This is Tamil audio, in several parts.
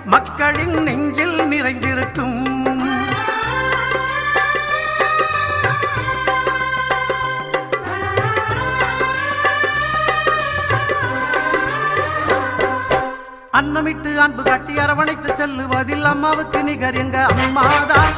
மக்களின் நெஞ்சில் நிறைந்திருக்கும். அன்னமிட்டு அன்பு காட்டி அரவணைத்து செல்லுவதில் அம்மாவுக்கு நிகர் எங்க அம்மாதான்.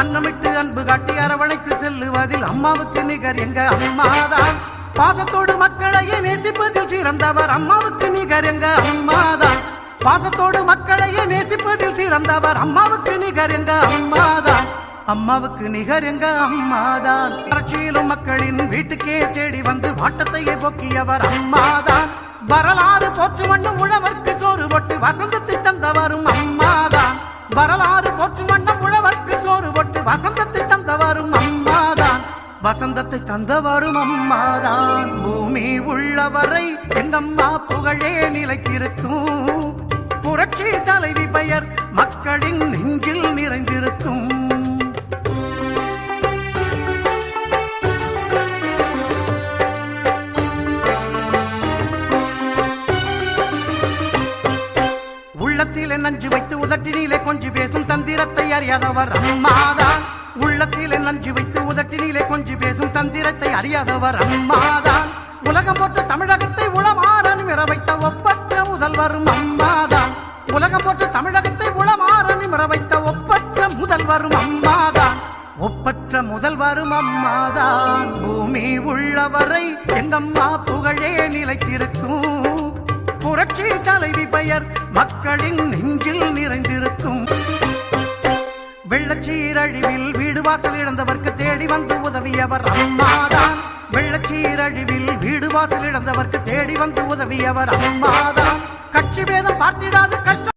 அன்னமிட்டு அன்பு காட்டி அரவணைத்து செல்லுவதில் அம்மாவுக்கு நிகர் எங்க அம்மாதான். பாசத்தோடு மக்களையே நேசிப்பதில் சிறந்தவர் அம்மாவுக்கு நிகர் எங்க அம்மாதான். பாசத்தோடு மக்களையே நேசிப்பதில் சிறந்தவர் அம்மாவுக்கு நிகர் எங்க அம்மாதான். அம்மாவுக்கு நிகர் எங்க அம்மாதான். வறட்சியிலும் மக்களின் வீட்டுக்கே தேடி வந்து வாட்டத்தையே போக்கியவர் அம்மாதான். வரலாறு போற்று வண்ணம் உழவர்க்கு சோறு போட்டு வசந்தத்தை தந்தவரும் அம்மாதான். வரலாறு போற்று வண்ணம் உழவர்க்கு சோறு போட்டு வசந்தத்தை தந்தவரும் அம்மாதான். வசந்தத்தை தந்தவரும் அம்மாதான். பூமி உள்ளவரை எங்கம்மா புகழே நிலைத்திருக்கும். புரட்சி தலைவி பெயர் மக்களின் நெஞ்சில் நிறைந்திருக்கும். உள்ளத்திலே நஞ்சு வைத்து உதட்டினிலே கொஞ்சி பேசும் தந்திரத்தை அறியாதவர் அம்மாதான். உள்ளத்திலே நஞ்சு வைத்து உதட்டினிலே கொஞ்சி பேசும் தந்திரத்தை அறியாதவர் அம்மாதான். உலகம் போற்ற தமிழகத்தை உளமாற நிமிர வைத்த ஒப்பற்ற முதல்வரும் அம்மாதான். உலகம் போற்ற தமிழகத்தை உளமாற நிமிர வைத்த ஒப்பற்ற முதல்வரும் அம்மாதான். ஒப்பற்ற முதல்வரும் அம்மாதான். பூமி உள்ளவரை எங்கம்மா புகழே நிலைத்திருக்கும். புரட்சி தலைவி பெயர் மக்களின் நெஞ்சில் நிறைந்திருக்கும். வெள்ளச்சீரழிவில் வீடு வாசல் இழந்தவர்க்கு தேடி வந்து உதவியவர் அம்மாதான். வெள்ளச்சீரழிவில் வீடு வாசல் இழந்தவர்க்கு தேடி வந்து உதவியவர் அம்மாதான். கட்சி பேதம் பார்த்திடாது கஷ்ட